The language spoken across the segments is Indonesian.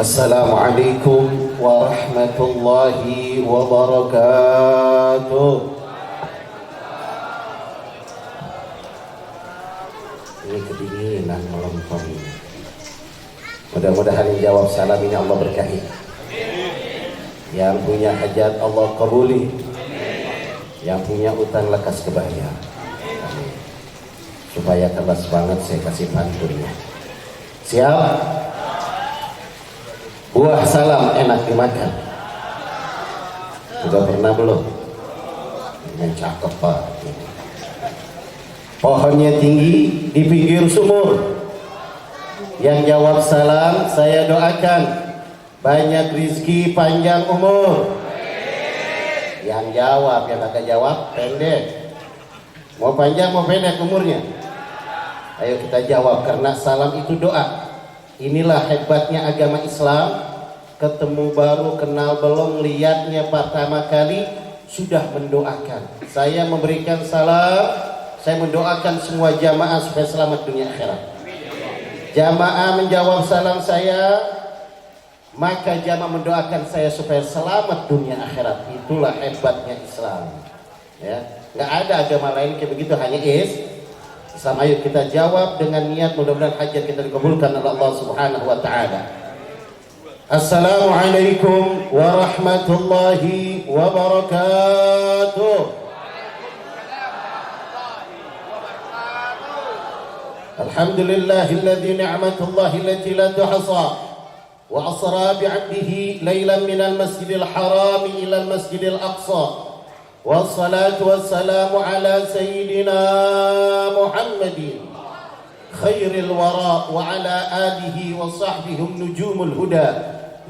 Assalamualaikum warahmatullahi wabarakatuh. Ini kedinginan malam hari. Mudah-mudahan yang jawab salam ini Allah berkahi. Yang punya hajat Allah kabuli. Yang punya utang lekas kebayar. Amin. Supaya kelas banget saya kasih pantunnya. Siap? Buah salam enak dimakan. Sudah pernah belum? Yang cakep Pak. Pohonnya tinggi di pinggir sumur. Yang jawab salam saya doakan banyak rizki, panjang umur. Yang jawab, yang agak jawab pendek. Mau panjang mau pendek umurnya? Ayo kita jawab, karena salam itu doa. Inilah hebatnya agama Islam. Ketemu baru, kenal belum, lihatnya pertama kali sudah mendoakan. Saya memberikan salam, saya mendoakan semua jamaah supaya selamat dunia akhirat. Jamaah menjawab salam saya, maka jamaah mendoakan saya supaya selamat dunia akhirat. Itulah hebatnya Islam. Ya, nggak ada agama lain kayak begitu, hanya Islam. Ayo kita jawab dengan niat, mudah-mudahan hajat kita dikabulkan oleh Allah Subhanahu wa taala. Assalamualaikum warahmatullahi wabarakatuh. Alhamdulillahilladzi ni'matullahi allati la tuhsa wa asra bi'abdihi laylan minal masjidil haram ila al masjidil aqsa. والصلاة والسلام على سيدنا محمد خير الوراء وعلى آله وصحبه النجوم الهدى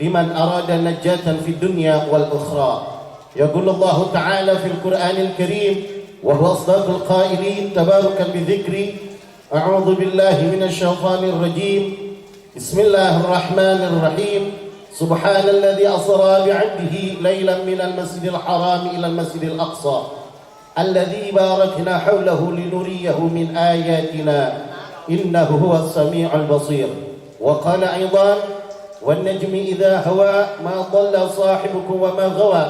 لمن أراد نجاة في الدنيا والأخرى. يقول الله تعالى في القرآن الكريم وهو أصدق القائلين تباركا بذكري أعوذ بالله من الشيطان الرجيم بسم الله الرحمن الرحيم سبحان الذي أسرى بعبده ليلا من المسجد الحرام إلى المسجد الأقصى الذي باركنا حوله لنريه من آياتنا إنه هو السميع البصير. وقال أيضا والنجم إذا هوى ما ضل صاحبكم وما غوى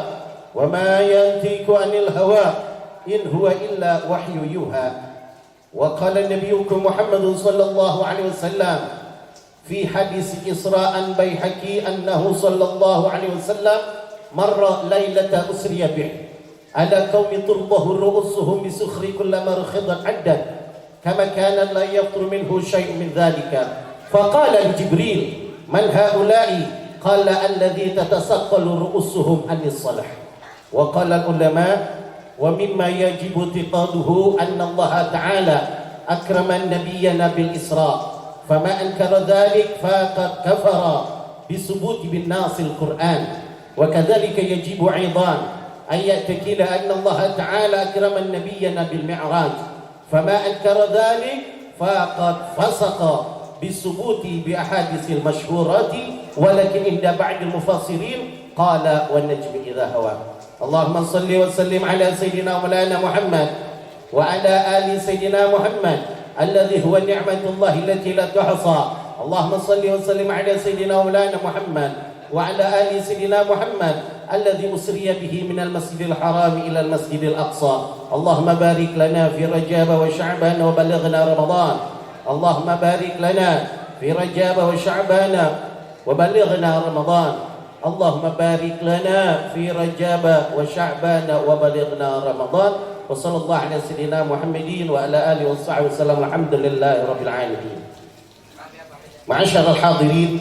وما ينطق عن الهوى إن هو إلا وحي يوحى. وقال نبيكم محمد صلى الله عليه وسلم في حديث إسراء بيحكي أنه صلى الله عليه وسلم مر ليلة أسري به على قوم ترضه رؤوسهم بسخر كل مرخض عدا كما كان لا يفطر منه شيء من ذلك. فقال لجبريل من هؤلاء؟ قال الذي تتثقل رؤوسهم عن الصلاة. وقال العلماء ومما يجب اعتقاده أن الله تعالى أكرم نبينا بالإسراء فما أنكر ذلك فقد كفر بثبوت بالنص القرآن. وكذلك يجب أيضا أن يعتقد أن الله تعالى أكرم نبينا بالمعراج فما أنكر ذلك فقد فسق بالثبوت بأحاديث المشهورات. ولكن عند بعض المفسرين قال والنجم إذا هوى. اللهم صل وسلم على سيدنا مولانا محمد وعلى آل سيدنا محمد الذي هو نعمة الله التي لا تحصى. اللهم صل وسلم على سيدنا مولانا محمد وعلى آل سيدنا محمد الذي أسري به من المسجد الحرام إلى المسجد الأقصى. اللهم بارك لنا في رجاب وشعبان وبلغنا رمضان. اللهم بارك لنا في رجاب وشعبان وبلغنا رمضان. اللهم بارك لنا في رجاب وشعبان وبلغنا رمضان. وصلى الله على سيدنا محمد وعلى آله وصحبه وسلم. الحمد لله رب العالمين. معاشر الحاضرين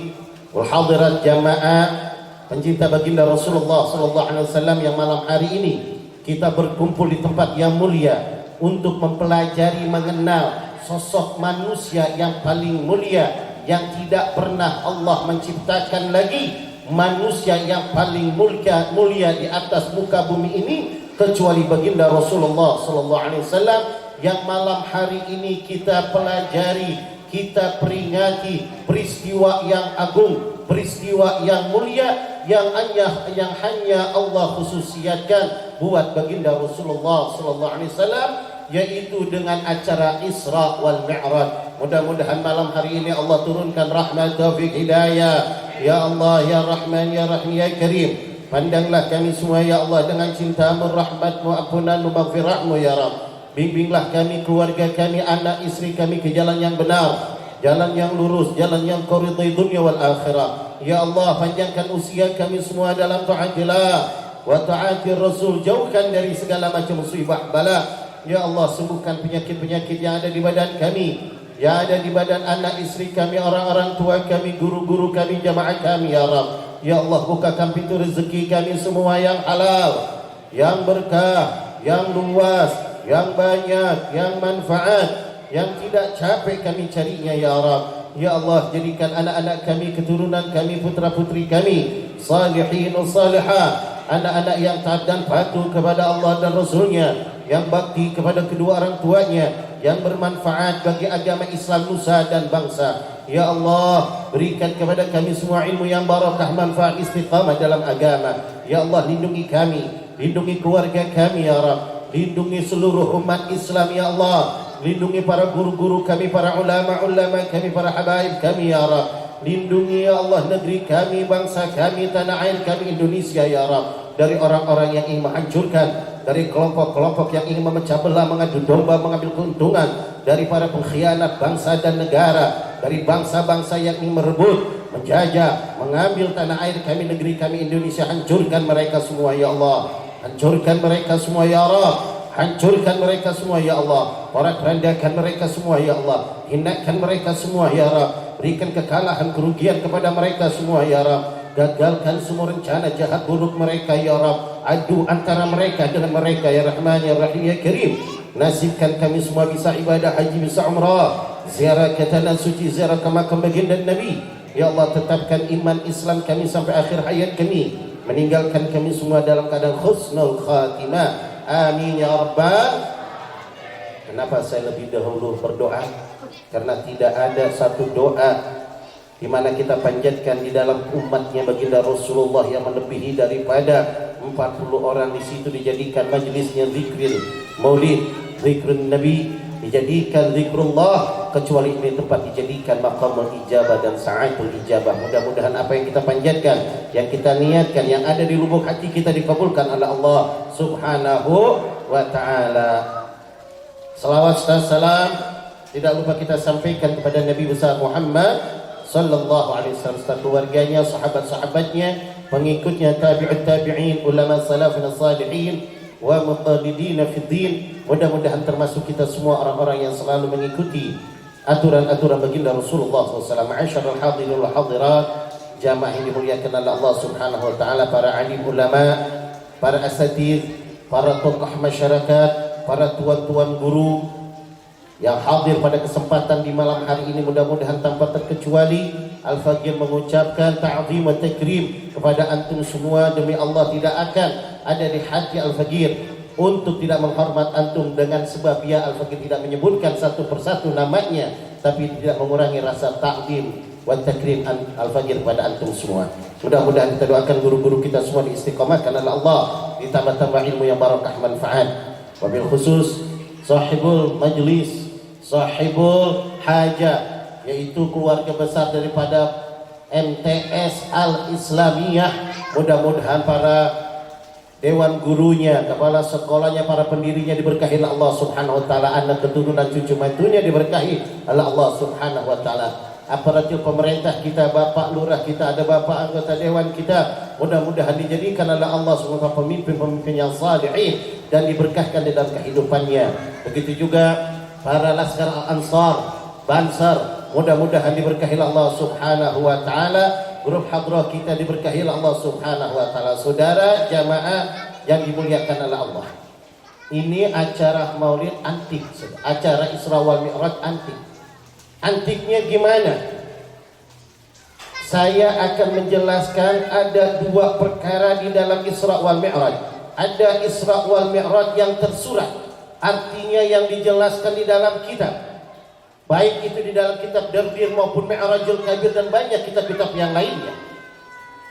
والحاضرات jamaah pencinta baginda Rasulullah sallallahu alaihi wasallam yang malam hari ini kita berkumpul di tempat yang mulia untuk mempelajari mengenal sosok manusia yang paling mulia yang tidak pernah Allah menciptakan lagi manusia yang paling mulia di atas muka bumi ini kecuali baginda Rasulullah sallallahu alaihi wasallam yang malam hari ini kita pelajari, kita peringati peristiwa yang agung, peristiwa yang mulia yang hanya Allah khususiyatkan buat baginda Rasulullah sallallahu alaihi wasallam, yaitu dengan acara Isra wal Mi'raj. Mudah-mudahan malam hari ini Allah turunkan rahmat, taufik, hidayah, Ya Allah, Ya Rahman, Ya Rahim, Ya Karim, pandanglah kami semua ya Allah dengan cinta-Mu, rahmat-Mu, ampunan-Mu, maghfirah-Mu ya Rabb. Bimbinglah kami, keluarga kami, anak istri kami ke jalan yang benar, jalan yang lurus, jalan yang Kau ridai dunia wal akhirah. Ya Allah, panjangkan usia kami semua dalam ta'atillah wa ta'atir Rasul, jauhkan dari segala macam musibah bala. Ya Allah, sembuhkan penyakit-penyakit yang ada di badan kami, yang ada di badan anak istri kami, orang-orang tua kami, guru-guru kami, jamaah kami ya Rabb. Ya Allah, bukakan pintu rezeki kami semua yang halal, yang berkah, yang luas, yang banyak, yang manfaat, yang tidak capek kami carinya ya Rabb. Ya Allah, jadikan anak-anak kami, keturunan kami, putra-putri kami salihin salihah, anak-anak yang taat dan patuh kepada Allah dan Rasulnya, yang bakti kepada kedua orang tuanya, yang bermanfaat bagi agama Islam, nusa dan bangsa. Ya Allah, berikan kepada kami semua ilmu yang barakah, manfaat, istiqamah dalam agama. Ya Allah, lindungi kami, lindungi keluarga kami ya Rabb, lindungi seluruh umat Islam ya Allah, lindungi para guru-guru kami, para ulama-ulama kami, para habaib kami ya Rabb. Lindungi ya Allah negeri kami, bangsa kami, tanah air kami Indonesia ya Rabb, dari orang-orang yang ingin menghancurkan, dari kelompok-kelompok yang ingin memecah belah, mengadu domba, mengambil keuntungan, dari para pengkhianat bangsa dan negara, dari bangsa-bangsa yang ingin merebut, menjajah, mengambil tanah air kami, negeri kami Indonesia. Hancurkan mereka semua ya Allah, hancurkan mereka semua ya Rabb, hancurkan mereka semua ya Allah, porak-porandakan mereka semua ya Allah, hinakan mereka semua ya Rabb, berikan kekalahan, kerugian kepada mereka semua ya Rabb, gagalkan semua rencana jahat buruk mereka ya Rabb, adu antara mereka dengan mereka ya Rahman, Ya Rahim, Ya Karim. Nasibkan kami semua bisa ibadah haji, bisa umrah, ziarah ke tanah suci, ziarah ke makam baginda Nabi ya Allah. Tetapkan iman Islam kami sampai akhir hayat kami, meninggalkan kami semua dalam keadaan husnul khatimah. Amin ya Rabbal. Kenapa saya lebih dahulu berdoa? Karena tidak ada satu doa di mana kita panjatkan di dalam umatnya baginda Rasulullah yang melebihi daripada 40 orang di situ dijadikan majlisnya zikril maulid, zikrul Nabi, dijadikan zikrullah, kecuali ini tempat dijadikan maqamul ijabah dan sa'atul ijabah. Mudah-mudahan apa yang kita panjatkan, yang kita niatkan, yang ada di lubuk hati kita dikabulkan oleh Allah Subhanahu wa ta'ala. Salawat dan salam tidak lupa kita sampaikan kepada Nabi besar Muhammad sallallahu alaihi wasallam, serta keluarganya, sahabat-sahabatnya, pengikutnya, tabi'ut tabi'in, ulama salafin salihin wa muqallidina fid din. Mudah-mudahan termasuk kita semua orang-orang yang selalu mengikuti aturan-aturan baginda Rasulullah SAW. Ma'asyiral hadirin wal hadirat, jamaah yang dimuliakan oleh Allah Subhanahu wa taala, para alim ulama, para asatiz, para tokoh masyarakat, para tuan-tuan guru yang hadir pada kesempatan di malam hari ini, mudah-mudahan tanpa terkecuali Al-Faqir mengucapkan ta'zim wa takrim kepada antum semua. Demi Allah, tidak akan ada di hati Al-Faqir untuk tidak menghormat antum dengan sebab ya Al-Faqir tidak menyebutkan satu persatu namanya, tapi tidak mengurangi rasa ta'zim wa takrim Al-Faqir kepada antum semua. Mudah-mudahan kita doakan guru-guru kita semua diistiqamahkan oleh Allah, ditambah-tambah ilmu yang barakah manfaat. Wabil khusus sahibul majlis, sahibul hajah, yaitu keluarga besar daripada MTS Al-Islamiyah. Mudah-mudahan para dewan gurunya, kepala sekolahnya, para pendirinya diberkahi oleh Allah Subhanahu wa taala, anak keturunan cucu mantunya diberkahi oleh Allah Subhanahu wa taala. Aparatur pemerintah kita, bapak lurah kita, ada bapak anggota dewan kita, mudah-mudahan dijadikan oleh Allah semua pemimpin-pemimpin yang salihin dan diberkahkan di dalam kehidupannya. Begitu juga para laskar Al-Ansar, Bansar, mudah-mudahan diberkahi Allah Subhanahu wa taala. Grup hadrah kita diberkahi Allah Subhanahu wa taala. Saudara jamaah yang dimuliakan oleh Allah, ini acara Maulid antik, acara Isra wal Mi'raj antik. Antiknya gimana? Saya akan menjelaskan ada dua perkara di dalam Isra wal Mi'raj. Ada Isra wal Mi'raj yang tersurat, artinya yang dijelaskan di dalam kitab, baik itu di dalam kitab Dardir maupun Mi'rajul Kabir dan banyak kitab-kitab yang lainnya.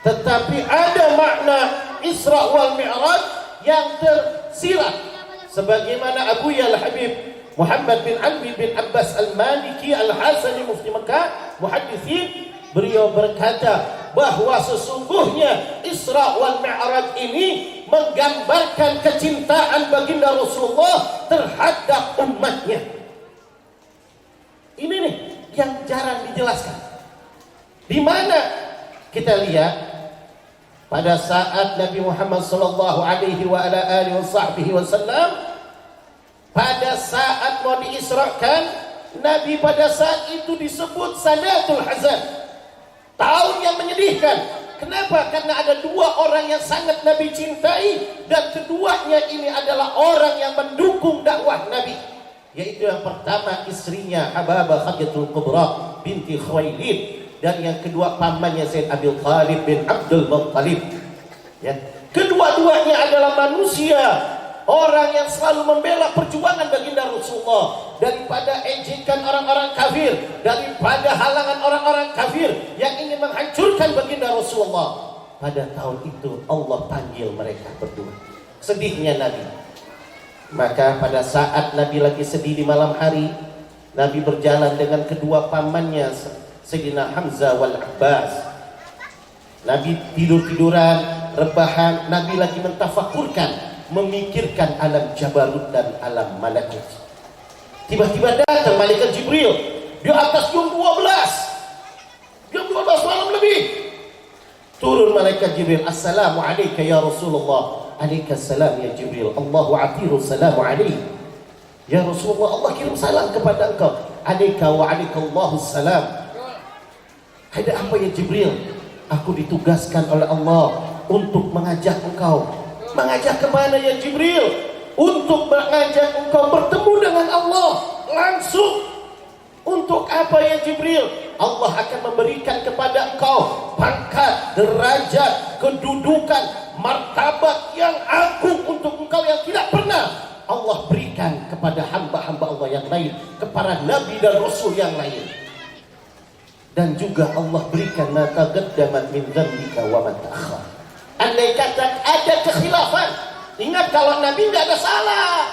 Tetapi ada makna Isra wal Mi'raj yang tersirat, sebagaimana Abu Yal Habib Muhammad bin Ali bin Abbas Al-Maliki Al-Hasani Mufti Mekah Muhaddithin, beliau berkata bahwa sesungguhnya Isra wal Mi'raj ini menggambarkan kecintaan baginda Rasulullah terhadap umatnya. Ini nih yang jarang dijelaskan. Di mana kita lihat pada saat Nabi Muhammad sallallahu alaihi wa ala alihi wasallam pada saat mau diisrakan, Nabi pada saat itu disebut Sanatul Hazan, tahun yang menyedihkan. Kenapa? Karena ada dua orang yang sangat Nabi cintai, dan keduanya ini adalah orang yang mendukung dakwah Nabi, yaitu yang pertama istrinya Hababah Khadijatul Kubra binti Khuwailid, dan yang kedua pamannya Sayyid Abi Thalib bin Abdul Muttalib. Ya. Kedua-duanya adalah manusia, orang yang selalu membela perjuangan baginda Rasulullah daripada ejekan orang-orang kafir, daripada halangan orang-orang kafir yang ingin menghancurkan baginda Rasulullah. Pada tahun itu Allah panggil mereka berdua. Sedihnya Nabi. Maka pada saat Nabi lagi sedih di malam hari, Nabi berjalan dengan kedua pamannya Sayyidina Hamzah wal Abbas. Nabi tidur-tiduran, rebahan. Nabi lagi mentafakurkan, memikirkan alam jabarut dan alam malakut. Tiba-tiba datang malaikat Jibril di atas jam 12 malam lebih. Turun malaikat Jibril, assalamu alayka ya Rasulullah. Alaikassalam ya Jibril. Allahu atiru salamu alayhi. Ya Rasulullah, Allah kirim salam kepada engkau. Alayka wa alaikallahu salam. Ada apa ya Jibril? Aku ditugaskan oleh Allah untuk mengajak engkau. Mengajak kemana ya Jibril? Untuk mengajak engkau bertemu dengan Allah langsung. Untuk apa ya Jibril? Allah akan memberikan kepada engkau pangkat, derajat, kedudukan, martabat yang agung untuk engkau yang tidak pernah Allah berikan kepada hamba-hamba Allah yang lain, kepada nabi dan rasul yang lain. Dan juga Allah berikan ma taqaddamat min dzambika wa ma ta'akhkhar. Andai kata ada kekhilafan, ingat kalau Nabi nggak ada salah.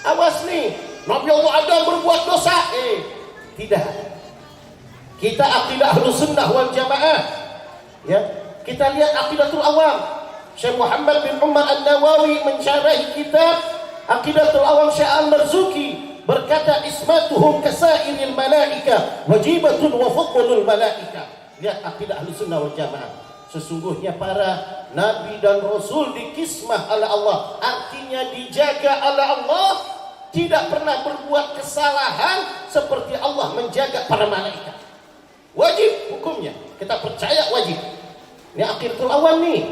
Awas nih, Nabi Allah ada berbuat dosa. Tidak. Kita akidah Ahlus Sunnah wal Jamaah. Ya, kita lihat aqidatul awam. Syekh Muhammad bin Umar An-Nawawi mensyarahi kitab Aqidatul Awam Syekh Al-Marzuki berkata, ismatuhum kasairil malaika wajibatun wa fadlul malaika. Lihat akidah Ahlus Sunnah wal Jamaah. Sesungguhnya para nabi dan rasul dikismah oleh Allah, artinya dijaga oleh Allah, tidak pernah berbuat kesalahan seperti Allah menjaga para malaikat. Wajib hukumnya, kita percaya wajib. Ini aqidatul awam nih,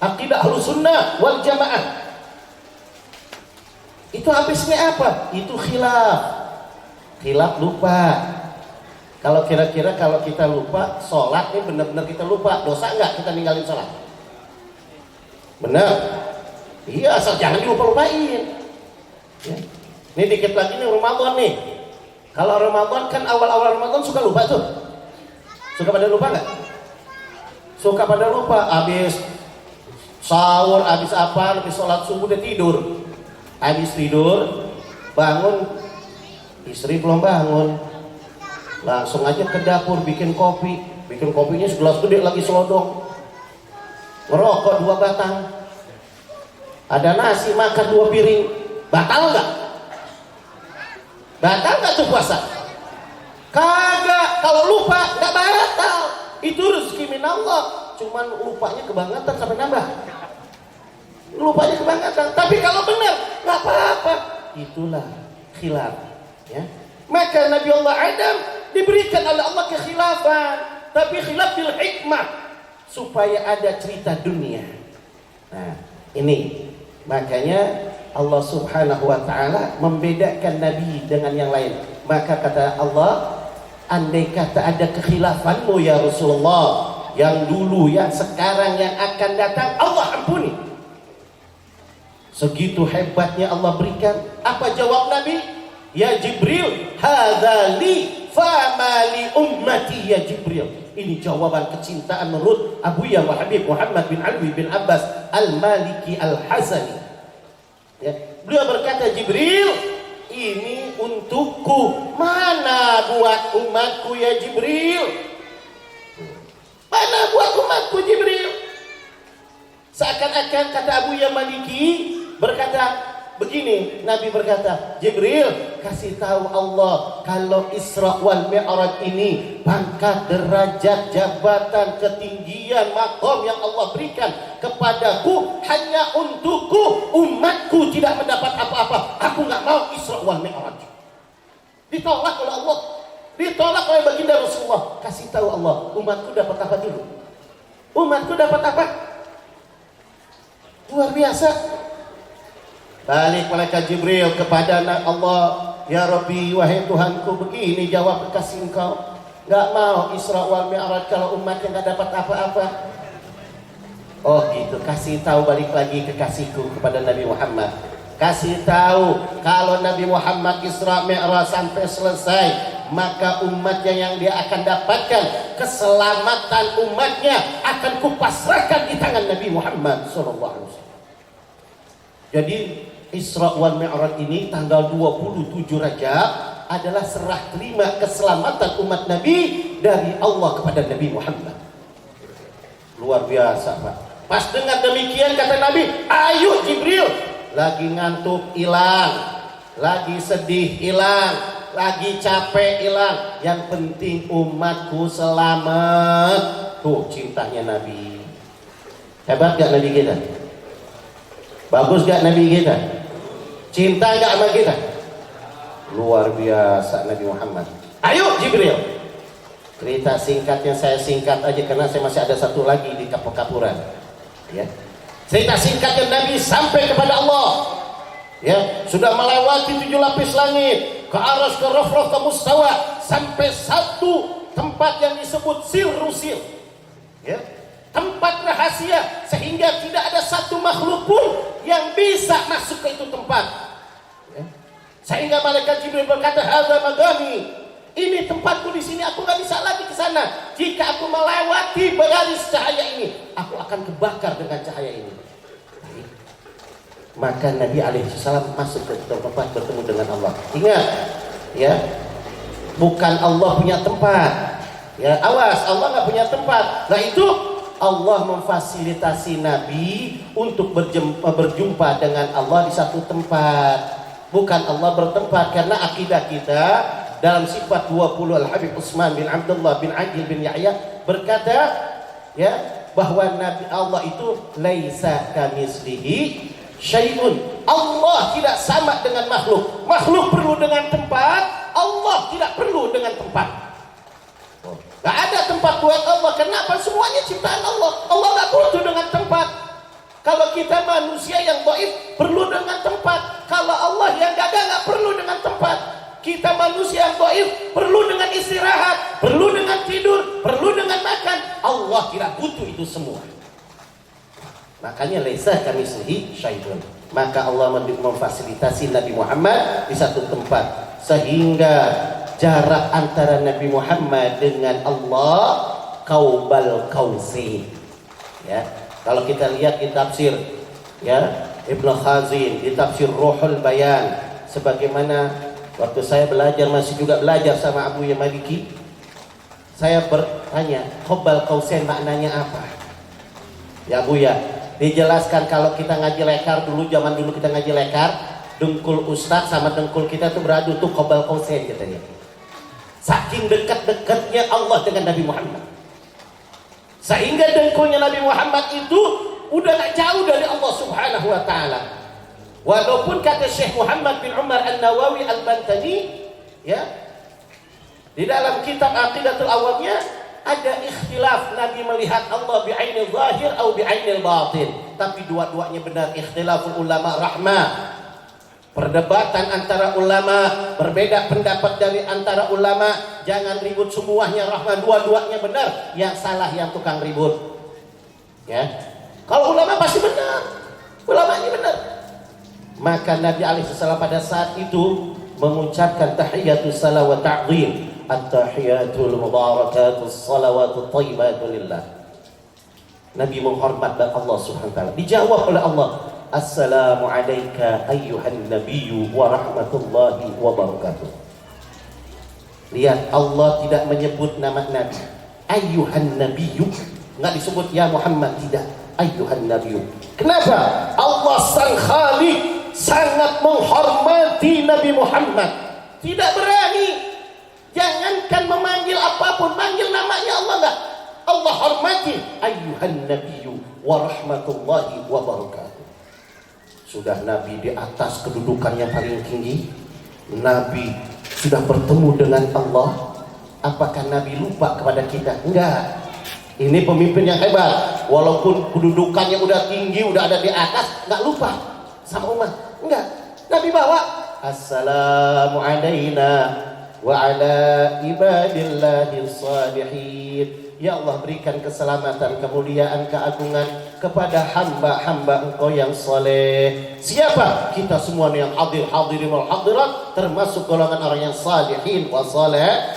aqidah Ahlus Sunnah wal Jamaah. Itu habisnya apa? Itu khilaf lupa. Kalau kira-kira kalau kita lupa sholat ini benar-benar kita lupa, dosa enggak kita ninggalin sholat? Benar? Iya, asal jangan dilupa-lupain. Ya. Ini dikit lagi nih Ramadan nih. Kalau Ramadan kan awal-awal Ramadan suka lupa tuh. Suka pada lupa enggak? Suka pada lupa. Habis sahur, habis apa, habis sholat subuh udah tidur. Habis tidur, bangun, istri belum bangun. Langsung aja ke dapur bikin kopi. Bikin kopinya segelas gede lagi selodong. Ngerokok 2 batang. Ada nasi makan 2 piring. Batal nggak? Batal nggak tuh puasa? Kagak. Kalau lupa nggak batal. Itu rezeki min Allah. Cuman lupanya kebangetan sampai nambah. Lupanya kebangetan. Tapi kalau benar nggak apa-apa. Itulah khilaf. Ya. Maka Nabi Allah Adam diberikan oleh Allah kekhilafan, tapi khilaf bil hikmah, supaya ada cerita dunia. Nah, ini makanya Allah Subhanahu wa taala membedakan Nabi dengan yang lain. Maka kata Allah, andai kata ada kekhilafanmu ya Rasulullah, yang dulu, yang sekarang, yang akan datang, Allah ampuni. Segitu hebatnya Allah berikan. Apa jawab Nabi? Ya Jibril, hadza li fama li ummati ya Jibril. Ini jawaban kecintaan menurut Abu Ya wa Habib Muhammad bin Ali bin Abbas Al-Maliki Al-Hasani. Ya, beliau berkata, Jibril, ini untukku. Mana buat umatku ya Jibril? Bagaimana buat umatku Jibril? Seakan-akan kata Abu Maliki berkata begini, Nabi berkata, Jibril kasih tahu Allah kalau Isra wal Mi'raj ini pangkat, derajat, jabatan, ketinggian, makom yang Allah berikan kepadaku hanya untukku, umatku tidak mendapat apa-apa. Aku nggak mau Isra wal Mi'raj. Ditolak oleh Allah, ditolak oleh baginda Rasulullah. Kasih tahu Allah, umatku dapat apa dulu? Umatku dapat apa? Luar biasa. Balik malaikat Jibril kepada Allah, ya Rabbi, wahai Tuhanku, begini jawab kekasih engkau, gak mau Isra wal Mi'raj kalau umatnya gak dapat apa-apa. Oh gitu, kasih tahu balik lagi kekasihku kepada Nabi Muhammad. Kasih tahu kalau Nabi Muhammad Isra Mi'raj sampai selesai, maka umatnya yang dia akan dapatkan, keselamatan umatnya akan kupasrahkan di tangan Nabi Muhammad SAW. Jadi Isra wal Mi'raj ini tanggal 27 Rajab adalah serah terima keselamatan umat Nabi dari Allah kepada Nabi Muhammad. Luar biasa Pak. Pas dengar demikian kata Nabi, ayo Jibril, lagi ngantuk hilang, lagi sedih hilang, lagi capek hilang, yang penting umatku selamat. Tuh cintanya Nabi. Hebat gak Nabi kita? Bagus gak Nabi kita? Cinta gak sama kita? Luar biasa Nabi Muhammad. Ayo Jibril. Cerita singkatnya saya singkat aja karena saya masih ada satu lagi di kapur-kapuran. Ya. Cerita singkatnya Nabi sampai kepada Allah. Ya, sudah melewati 7 lapis langit, ke aras, ke raf-raf, ke mustawa, sampai satu tempat yang disebut Sirrusil. Ya. Tempat rahasia sehingga tidak ada satu makhluk pun yang bisa masuk ke itu tempat. Ya. Sehingga malaikat Jibril berkata, "Hadza magami." Ini tempatku di sini, aku nggak bisa lagi ke sana. Jika aku melewati garis cahaya ini, aku akan kebakar dengan cahaya ini. Maka Nabi alaihissalam masuk ke tempat bertemu dengan Allah. Ingat, ya, bukan Allah punya tempat. Ya, awas, Allah nggak punya tempat. Nah itu Allah memfasilitasi Nabi untuk berjumpa dengan Allah di satu tempat. Bukan Allah bertempat, karena akidah kita dalam sifat 20 Al-Habib Utsman bin Abdullah bin Aqil bin Yahya berkata, ya, bahwa Nabi Allah itu laisa kamislihi syai'un. Allah tidak sama dengan makhluk. Makhluk perlu dengan tempat, Allah tidak perlu dengan tempat. Gak ada tempat buat Allah. Kenapa? Semuanya ciptaan Allah. Allah gak butuh dengan tempat. Kalau kita manusia yang dhaif perlu dengan tempat. Kalau Allah yang gagah gak perlu dengan tempat. Kita manusia yang dhaif perlu dengan istirahat, perlu dengan tidur, perlu dengan makan. Allah tidak butuh itu semua. Makanya laisa kamitslihi syai'un. Maka Allah memfasilitasi Nabi Muhammad di satu tempat, sehingga jarak antara Nabi Muhammad dengan Allah kaubal kausin. Ya, kalau kita lihat di tafsir, ya, Ibnu Khazin di tafsir Ruhul Bayan, sebagaimana waktu saya belajar, masih juga belajar sama Abu Maliki, saya bertanya, kaubal kausin maknanya apa? Ya Bu ya, dijelaskan kalau kita ngaji lekar dulu, zaman dulu kita ngaji lekar, dengkul ustaz sama dengkul kita tuh beradu tuh kaubal kausin katanya. Saking dekat-dekatnya Allah dengan Nabi Muhammad, sehingga dengkulnya Nabi Muhammad itu udah gak jauh dari Allah Subhanahu wa ta'ala. Walaupun kata Syekh Muhammad bin Umar An-Nawawi Al-Bantani, ya, di dalam kitab Aqidatul Awamnya ada ikhtilaf Nabi melihat Allah bi'ainil zahir atau bi'ainil batin. Tapi dua-duanya benar. Ikhtilaful ulama rahmah. Perdebatan antara ulama, berbeda pendapat dari antara ulama, jangan ribut, semuanya rahmah, dua-duanya benar, yang salah yang tukang ribut. Ya, kalau ulama pasti benar, ulamanya benar. Maka Nabi alaihissalam pada saat itu mengucapkan tahiyatus salam wa ta'zim, at-tahiyatul mubarakatus salawatut thayyibatu lillah. Nabi menghormat Allah Subhanahu wa taala. Dijawab oleh Allah, Assalamu alayka ayyuhan nabiyyu wa rahmatullahi wa barakatuh. Lihat, Allah tidak menyebut nama Nabi. ayyuhan nabiyyu, nggak disebut ya Muhammad, tidak, ayyuhan nabiyyu. Kenapa? Allah sang Khaliq sangat menghormati Nabi Muhammad, tidak berani. Jangankan memanggil apapun, manggil namanya Allah enggak. Allah hormati ayyuhan nabiyyu wa rahmatullahi wa barakatuh. Sudah Nabi di atas kedudukannya paling tinggi, Nabi sudah bertemu dengan Allah. Apakah Nabi lupa kepada kita? Enggak. Ini pemimpin yang hebat. Walaupun kedudukannya udah tinggi, udah ada di atas, enggak lupa sama umat. Enggak. Nabi bawa assalamu alaina wa ala ibadillahis salihin. Ya Allah, berikan keselamatan, kemuliaan, keagungan kepada hamba-hamba Engkau yang soleh. Siapa? Kita semua yang hadirin wal hadirat, termasuk golongan orang yang salihin wa saleh.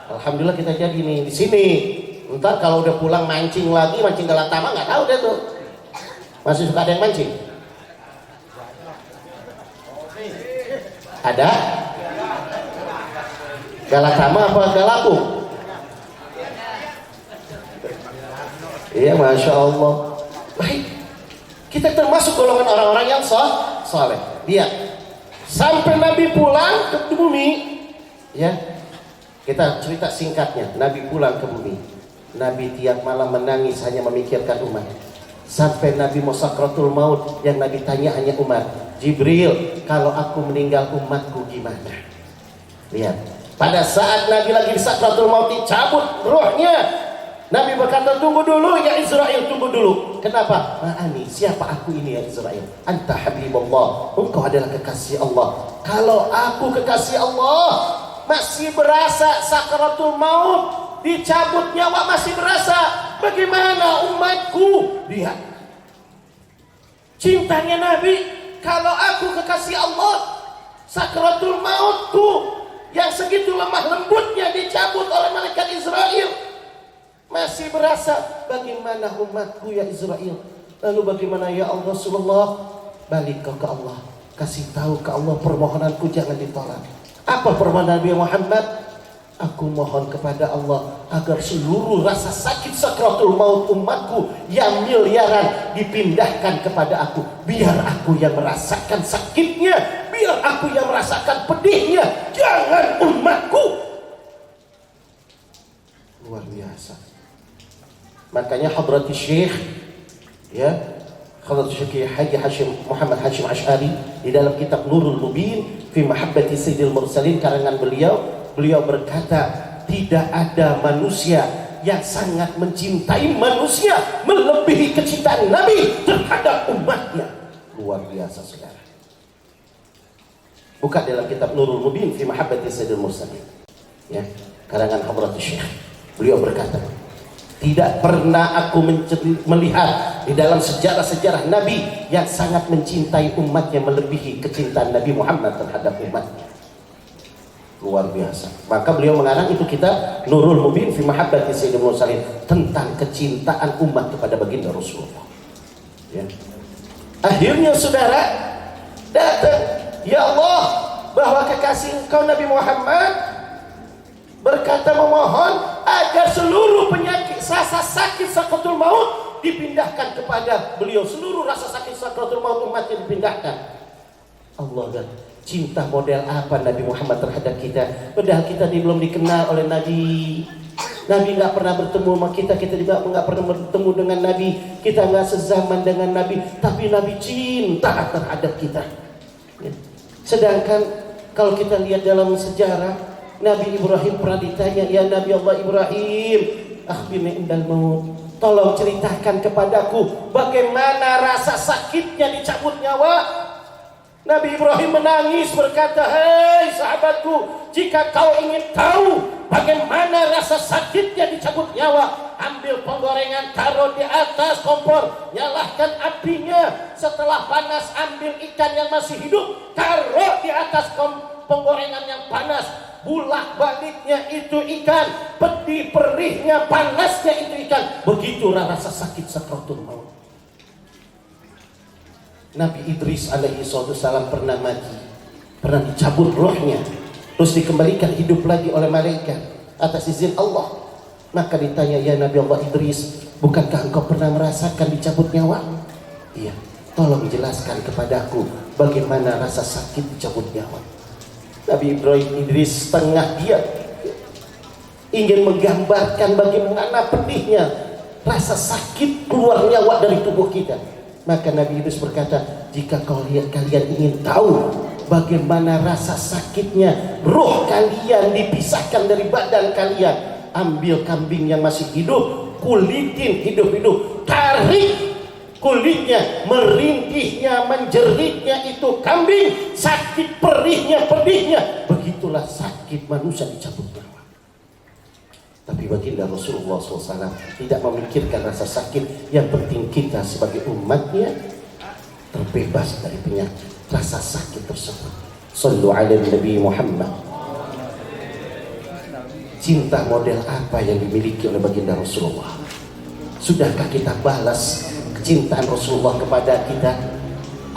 Alhamdulillah kita jadi nih di sini. Ntar kalau udah pulang mancing lagi, mancing galatama nggak tahu deh tuh. Masih suka ada yang mancing? Ada? Galatama apa galapung? Iya, Masya Allah. Baik, kita termasuk golongan orang-orang yang soleh. Lihat, sampai Nabi pulang ke bumi, ya, kita cerita singkatnya. Nabi pulang ke bumi, Nabi tiap malam menangis hanya memikirkan umat. Sampai Nabi mau sakratul maut, yang Nabi tanya hanya umat. Jibril, kalau aku meninggal umatku gimana? Lihat, pada saat Nabi lagi di sakratul maut, dicabut ruhnya, Nabi berkata, tunggu dulu ya Israel, tunggu dulu. Kenapa? Ma'ani, siapa aku ini ya Israel? Anta habibullah, engkau adalah kekasih Allah. Kalau aku kekasih Allah, masih berasa sakratul maut, dicabut nyawa masih berasa, bagaimana umatku? Lihat cintanya Nabi. Kalau aku kekasih Allah, sakratul mautku yang segitu lemah lembutnya dicabut oleh malaikat Israel, masih berasa, bagaimana umatku ya Israel? Lalu bagaimana ya Allah? Rasulullah, balik ke Allah, kasih tahu ke Allah, permohonanku jangan ditolak. Apa permohonan Nabi Muhammad? Aku mohon kepada Allah agar seluruh rasa sakit sakratul maut umatku yang miliaran dipindahkan kepada aku. Biar aku yang merasakan sakitnya, biar aku yang merasakan pedihnya, jangan umatku. Luar biasa. Makanya Hadrati Syekh, ya, Hadrati Syekh Haji Hashim Muhammad Hashim Ash'ari di dalam kitab Nurul Mubin fi Mahabbati Sayyidil Mursalin, karangan beliau berkata, tidak ada manusia yang sangat mencintai manusia melebihi kecintaan Nabi terhadap umatnya. Luar biasa, saudara. Buka dalam kitab Nurul Mubin fi Mahabbati Sayyidil Mursalin, ya, karangan Hadrati Syekh. Beliau berkata, tidak pernah aku melihat di dalam sejarah-sejarah Nabi yang sangat mencintai umatnya melebihi kecintaan Nabi Muhammad terhadap umatnya. Luar biasa. Maka beliau mengarang itu kitab Nurul Mubin fi Mahabbati Sayyidil Mursalin, tentang kecintaan umat kepada baginda Rasulullah. Ya. Akhirnya saudara datang, ya Allah, bahwa kekasih Engkau Nabi Muhammad berkata memohon agar seluruh penyakit rasa sakit sakratul maut dipindahkan kepada beliau. Seluruh rasa sakit sakratul maut umatnya dipindahkan. Allah dan cinta model apa Nabi Muhammad terhadap kita? Padahal kita belum dikenal oleh Nabi. Nabi nggak pernah bertemu sama kita, kita juga nggak pernah bertemu dengan Nabi. Kita nggak sezaman dengan Nabi, tapi Nabi cinta terhadap kita. Ya. Sedangkan kalau kita lihat dalam sejarah, Nabi Ibrahim pernah ditanya, ya Nabi Allah Ibrahim, akhbirni indal maut, tolong ceritakan kepadaku bagaimana rasa sakitnya dicabut nyawa. Nabi Ibrahim menangis berkata, hei sahabatku, jika kau ingin tahu bagaimana rasa sakitnya dicabut nyawa, ambil penggorengan, taruh di atas kompor, nyalakan apinya, setelah panas ambil ikan yang masih hidup, taruh di atas penggorengan yang panas, bulak baliknya itu ikan, pedih perihnya, panasnya itu ikan. Begitulah rasa sakit sakratul maut. Nabi Idris alaihi salam pernah mati, pernah dicabut rohnya, terus dikembalikan hidup lagi oleh malaikat. atas izin Allah. Maka ditanya, ya Nabi Allah Idris, bukankah engkau pernah merasakan dicabut nyawa? Iya. Tolong jelaskan kepadaku bagaimana rasa sakit dicabut nyawa. Nabi Ibrahim Idris setengah diam, ingin menggambarkan bagaimana pedihnya rasa sakit keluar nyawa dari tubuh kita. Maka Nabi Idris berkata, jika kalian ingin tahu bagaimana rasa sakitnya roh kalian dipisahkan dari badan kalian, ambil kambing yang masih hidup, kulitin hidup-hidup, tarik kulitnya, merintihnya, menjeritnya itu kambing, sakit perihnya, pedihnya. Begitulah sakit manusia dicabut nyawa. Tapi baginda Rasulullah SAW tidak memikirkan rasa sakit. Yang penting kita sebagai umatnya terbebas dari penyakit rasa sakit tersebut. Sallu ala Nabi Muhammad. Cinta model apa yang dimiliki oleh baginda Rasulullah? Sudahkah kita balas kecintaan Rasulullah kepada kita?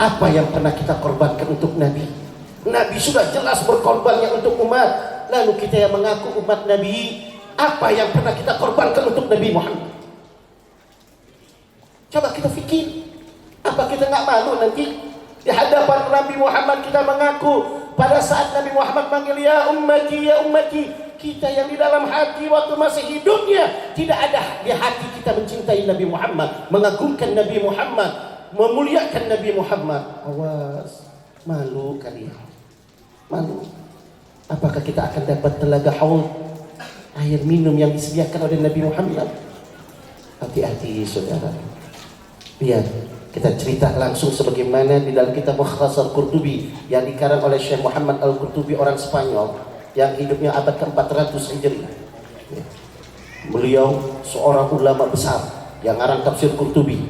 Apa yang pernah kita korbankan untuk Nabi? Nabi sudah jelas berkorbannya untuk umat. Lalu kita yang mengaku umat Nabi, apa yang pernah kita korbankan untuk Nabi Muhammad? Coba kita fikir. Apa kita nggak malu nanti di hadapan Nabi Muhammad kita mengaku pada saat Nabi Muhammad panggil ya ummati, ya ummati, kita yang di dalam hati waktu masih hidupnya tidak ada di hati kita mencintai Nabi Muhammad, mengagungkan Nabi Muhammad, memuliakan Nabi Muhammad. Awas, malu kalian, malu. Apakah kita akan dapat telaga haud, air minum yang disediakan oleh Nabi Muhammad? Hati-hati saudara. Lihat, kita cerita langsung sebagaimana di dalam kitab Mukhtasar Qurtubi yang dikarang oleh Syekh Muhammad Al-Qurtubi, orang Spanyol yang hidupnya abad ke-400 Hijriah. Beliau seorang ulama besar yang ngarang tafsir Qurtubi,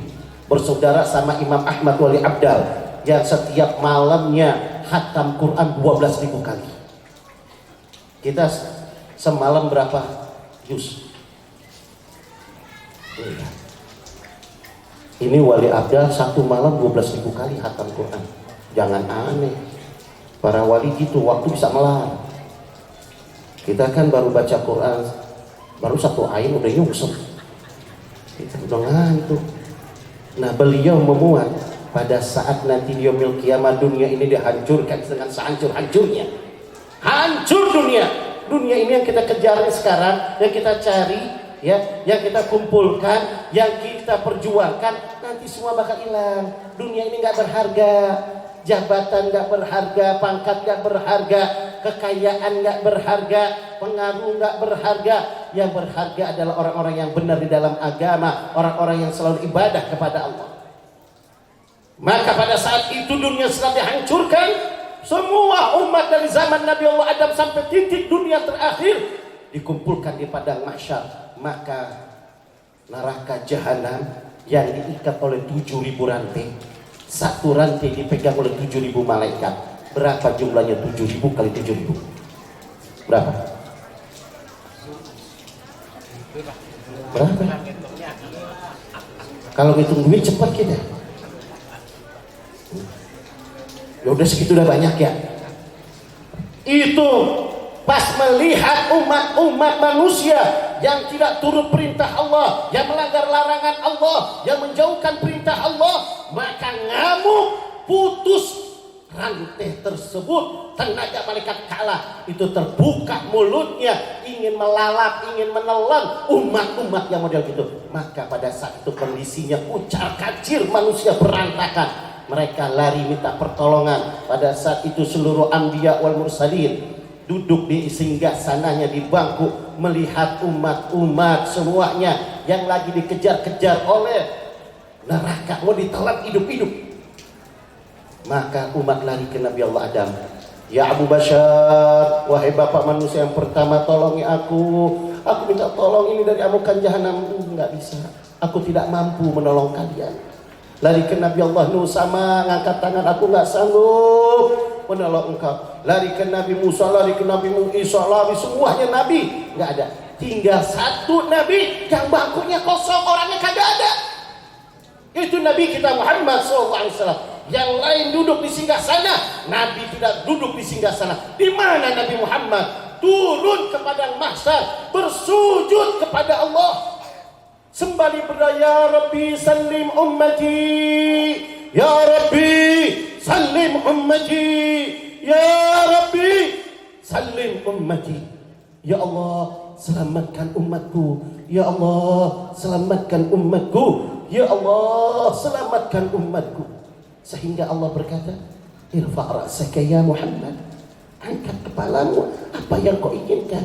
bersaudara sama Imam Ahmad Wali Abdal yang setiap malamnya khatam Quran 12.000 kali. Kita semalam berapa juz? Ini Wali Abdal satu malam 12.000 kali khatam Quran. Jangan aneh, para wali gitu waktu bisa melar. Kita kan baru baca Quran baru satu ayat udah nyungsep, kita udah ngantuk. Nah beliau memuat pada saat nanti di yaumil kiamah dunia ini dihancurkan dengan sehancur-hancurnya. Hancur dunia ini yang kita kejar sekarang, yang kita cari, ya, yang kita kumpulkan, yang kita perjuangkan, nanti semua bakal hilang. Dunia ini nggak berharga, jabatan nggak berharga, pangkat nggak berharga, kekayaan nggak berharga, pengaruh nggak berharga. Yang berharga adalah orang-orang yang benar di dalam agama, orang-orang yang selalu ibadah kepada Allah. Maka pada saat itu dunia sedang dihancurkan, semua umat dari zaman Nabi Allah Adam sampai titik dunia terakhir dikumpulkan di padang mahsyar. Maka neraka jahanam yang diikat oleh 7.000 rantai, satu rantai dipegang oleh 7.000 malaikat. Berapa jumlahnya 7.000 kali 7.000? Berapa? Berapa? Kalau ngitung duit cepat kita. Ya udah segitu udah banyak ya. Itu pas melihat umat manusia yang tidak turut perintah Allah, yang melanggar larangan Allah, yang menjauhkan perintah Allah, maka ngamuk, putus rantai tersebut. Tenaga malaikat kalah, itu terbuka mulutnya, ingin melalap, ingin menelan umat-umat yang model gitu. Maka pada saat itu kondisinya ucar kacir, manusia berantakan. Mereka lari minta pertolongan. Pada saat itu seluruh anbiya wal mursalin duduk di singgah sananya di bangku, melihat umat-umat semuanya yang lagi dikejar-kejar oleh neraka, mau ditelan hidup-hidup. Maka umat lari ke Nabi Allah Adam. Ya Abu Bashar, wahai bapak manusia yang pertama, tolongi aku minta tolong ini dari amukan jahanam. Enggak bisa, aku tidak mampu menolong kalian. Lari ke Nabi Allah Nuh, sama ngangkat tangan, aku nggak sanggup menolong engkau. Lari ke Nabi Musa, lari ke Nabi Isa, lari semuanya Nabi, nggak ada. Tinggal satu Nabi yang bangkunya kosong, orangnya kagak ada. Itu Nabi kita Muhammad SAW. Yang lain duduk di singgah sana, Nabi tidak duduk di singgah sana. Di mana Nabi Muhammad? turun ke padang mahsyar, bersujud kepada Allah sembali berdoa, ya Rabbi salim ummati, ya Rabbi salim ummati, ya Rabbi salim ummati. Ya Allah, selamatkan umatku. Ya Allah, selamatkan umatku. Ya Allah, selamatkan umatku. Sehingga Allah berkata, irfa' ra'saka ya Muhammad, angkat kepalamu, apa yang kau inginkan?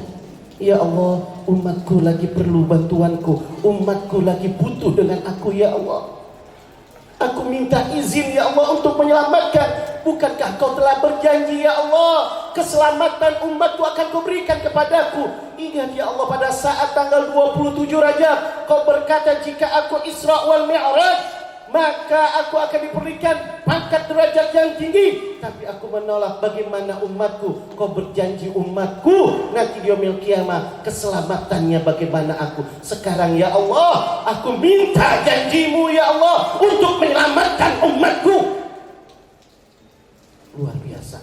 Ya Allah, umatku lagi perlu bantuanku, umatku lagi butuh dengan aku. Ya Allah, aku minta izin ya Allah untuk menyelamatkan. Bukankah kau telah berjanji ya Allah, keselamatan umatku akan kau berikan kepadaku. Ingat ya Allah, pada saat tanggal 27 Rajab kau berkata, jika aku Isra wal Mi'raj maka aku akan diberikan pangkat derajat yang tinggi. Tapi aku menolak. Bagaimana umatku? Kau berjanji umatku nanti di yaumil qiyamah keselamatannya bagaimana aku. Sekarang ya Allah, aku minta janjimu ya Allah untuk menyelamatkan umatku. Luar biasa.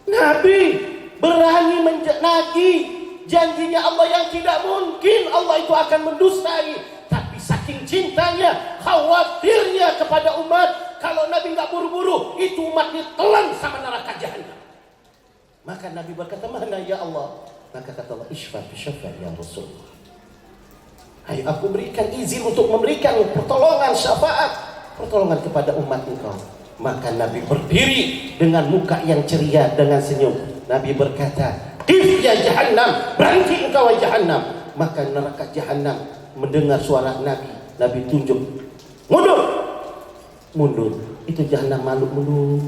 Nabi berani menagih janjinya Allah yang tidak mungkin Allah itu akan mendustai. Tapi saking cintanya, khawatirnya kepada umat, kalau Nabi nggak buru-buru, itu umat ditelan sama neraka jahanam. Maka Nabi berkata, mana ya Allah? Maka kata Allah, isfa' ya Rasul. Ayo aku berikan izin untuk memberikan pertolongan, syafaat, pertolongan kepada umat engkau. Maka Nabi berdiri dengan muka yang ceria, dengan senyum. Nabi berkata, qif ya jahannam, berhenti engkau ya jahannam. Maka neraka jahanam mendengar suara Nabi. Nabi tunjuk, mundur, mundur. Itu jahanam malu mundur.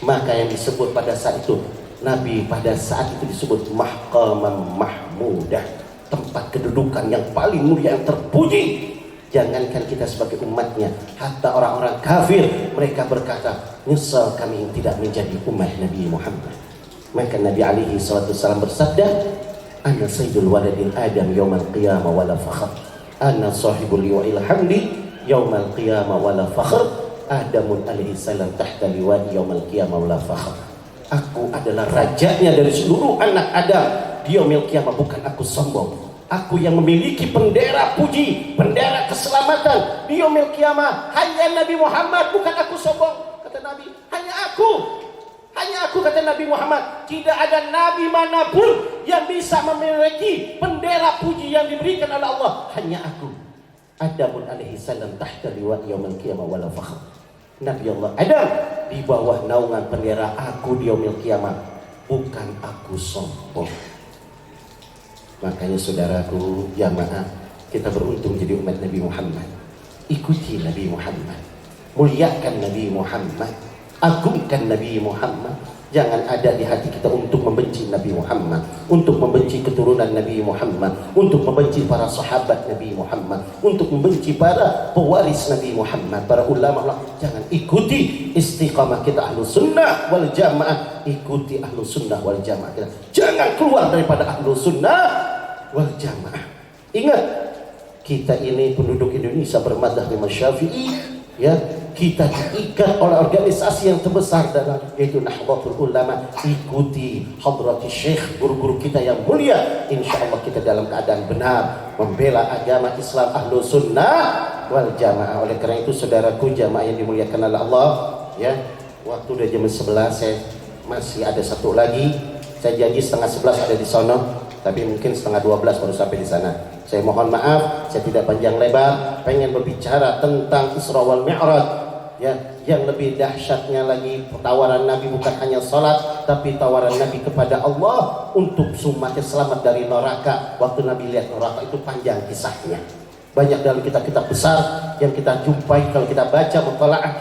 Maka yang disebut pada saat itu, Nabi pada saat itu disebut mahqaman mahmudah, tempat kedudukan yang paling mulia, yang terpuji. Jangankan kita sebagai umatnya, hatta orang-orang kafir mereka berkata, nyesal kami yang tidak menjadi umat Nabi Muhammad. Maka Nabi alaihi salatu wassalam bersabda, ana sayyidul waladin adam yaumal qiyamah wala fakhr, ana sahibul liwa'il hamdi yaumal qiyamah wala fakhr, Adamun alaihi salam tahta liwa'i yaumal qiyamah wala fakhr. Aku adalah rajanya dari seluruh anak Adam di yaumil qiyamah, bukan aku sombong. Aku yang memiliki bendera puji, bendera keselamatan di yaumil qiyamah hanya Nabi Muhammad, bukan aku sombong. Kata Nabi, hanya aku kata Nabi Muhammad. Tidak ada nabi manapun yang bisa memiliki bendera puji yang diberikan oleh Allah, hanya aku. Adamun alaihi salam tahta liwa' yaumil qiyamah wala fakhr. Nabi Allah Adam di bawah naungan bendera aku di yaumil qiyamah, bukan aku sombong. Makanya saudaraku jamaah, kita beruntung jadi umat Nabi Muhammad. Ikuti Nabi Muhammad, muliakan Nabi Muhammad, agungkan Nabi Muhammad. Jangan ada di hati kita untuk membenci Nabi Muhammad, untuk membenci keturunan Nabi Muhammad, untuk membenci para sahabat Nabi Muhammad, untuk membenci para pewaris Nabi Muhammad, para ulama. Jangan. Ikuti istiqamah kita ahlu sunnah wal jamaah. Ikuti ahlu sunnah wal jamaah kita. Jangan keluar daripada ahlu sunnah wal jamaah. Ingat, kita ini penduduk Indonesia bermadzhab Imam Syafi'i, ya. Kita diikat oleh organisasi yang terbesar dalam, yaitu Nahdlatul Ulama. Ikuti hadrati syekh, guru-guru kita yang mulia. Insya Allah kita dalam keadaan benar membela agama Islam ahlu sunnah wal jamaah. Oleh karena itu saudaraku jamaah yang dimuliakan oleh Allah, ya, waktu udah jam 11, saya masih ada satu lagi. Saya janji setengah 11 ada di sono, tapi mungkin setengah 12 baru sampai di sana. Saya mohon maaf, saya tidak panjang lebar. Pengen berbicara tentang Isra wal Mi'raj, ya, yang lebih dahsyatnya lagi, tawaran Nabi bukan hanya salat, tapi tawaran Nabi kepada Allah untuk umatnya selamat dari neraka. Waktu Nabi lihat neraka itu panjang kisahnya. Banyak dalam kitab-kitab besar yang kita jumpai. Kalau kita baca mutalaah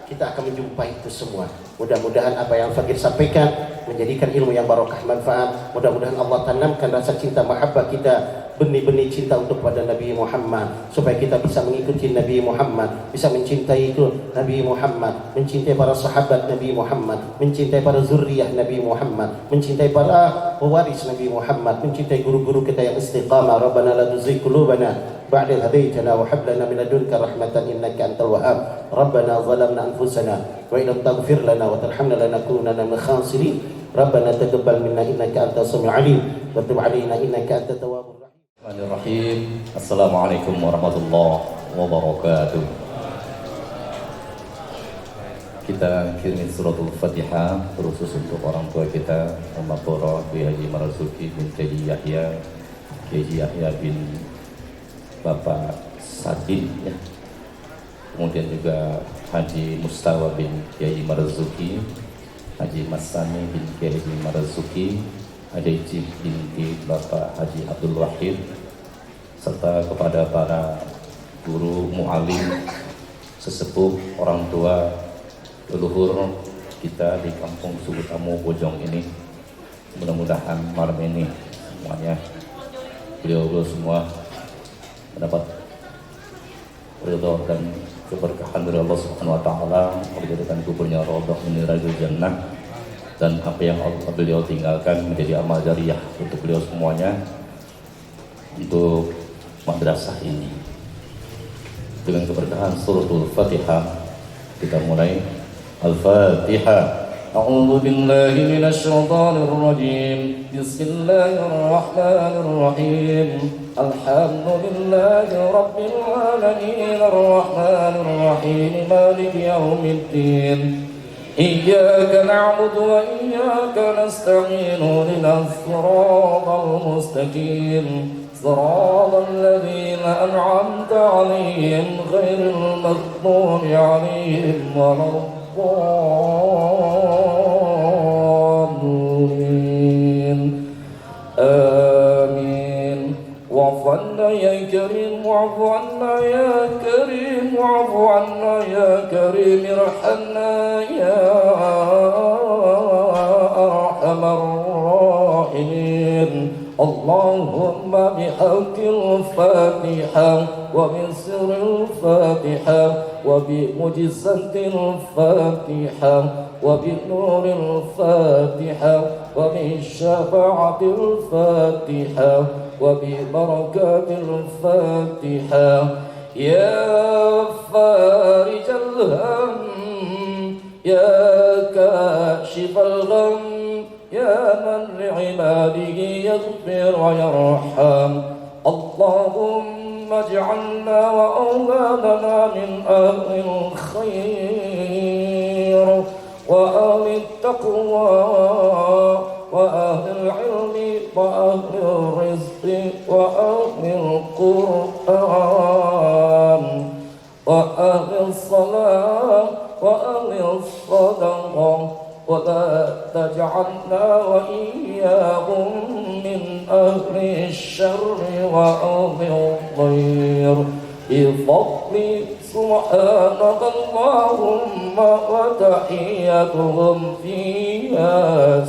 kita akan menjumpai itu semua. Mudah-mudahan apa yang Fakir sampaikan menjadikan ilmu yang barokah manfaat. Mudah-mudahan Allah tanamkan rasa cinta mahabbah kita, benih-benih cinta untuk pada Nabi Muhammad, supaya kita bisa mengikuti Nabi Muhammad, bisa mencintai itu Nabi Muhammad, mencintai para sahabat Nabi Muhammad, mencintai para zuriyah Nabi Muhammad, mencintai para pewaris Nabi Muhammad, mencintai guru-guru kita yang istiqamah. Rabbana la tuzigh qulubana ba'da idh hadaytana wa hab lana min ladunka rahmatan innaka antal wahhab. Rabbana zalamna anfusana wa illam taghfir lana wa tarhamna lanakunanna minal khasirin. ربنا تقبل منا إنك أنت السميع العليم وتب علينا إنك أنت التواب الرحيم. Bismillahirrahmanirrahim. Assalamualaikum warahmatullahi wabarakatuh. Kita kirimin suratul Fatihah khusus untuk orang tua kita, Al-Maqbura Kiai Haji Marzuki bin Kiai Yahya bin Bapak Sadin ya. Kemudian juga Haji Mustawa bin Kiai Marzuki, Haji Masani bin Kiai Marzuki, Haji binti Bapak Haji Abdul Wahid, serta kepada para guru, mu'alim, sesepuh, orang tua, leluhur kita di kampung Sugutamu Bojong ini. Mudah-mudahan malam ini semuanya beliau semua mendapat ridho dan keberkahan dari Allah Subhanahu wa taala, menjadikan kuburnya rodok minirajul jannah, dan apa yang Allah beliau tinggalkan menjadi amal jariyah untuk beliau semuanya, untuk madrasah ini. Dengan keberkahan suratul Fatihah kita mulai. Al-Fatihah. A'udzu billahi minasy syaithanir rajim. Bismillahirrahmanirrahim. Alhamdulillahi rabbil alamin arrahmanir rahim maliki yaumiddin. Iyyaka na'budu wa iyyaka nasta'in ihdinas siratal mustaqim. صراط الذين أنعمت عليهم غير المغضوب عليهم ولا الضالين آمين. واعف عنا يا كريم، واعف عنا يا كريم، واعف عنا يا كريم، ارحمنا يا أرحم الراحمين. اللهم بحق الفاتحة وبسر الفاتحة وبمعجزة الفاتحة وبنور الفاتحة وبشفاعة الفاتحة وببركات الفاتحة يا فارج الهم يا كاشف الغم يا من لعباده يغفر ويرحم. اللهم اجعلنا وأولادنا من أهل الخير وأهل التقوى وأهل العلم وأهل الرزق وأهل القرآن وأهل الصلاة وأهل الصدقة، ولا تجعلنا وإياهم من أهل الشر وأهل الضير بفضل سبحانك اللهم وتحيتهم فيها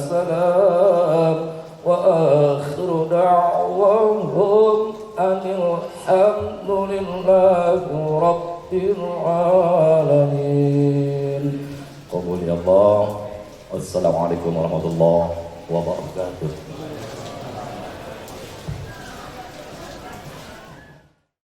سلام وآخر دعواهم أن الحمد لله رب العالمين. قبول يا الله. Wassalamualaikum warahmatullahi wabarakatuh.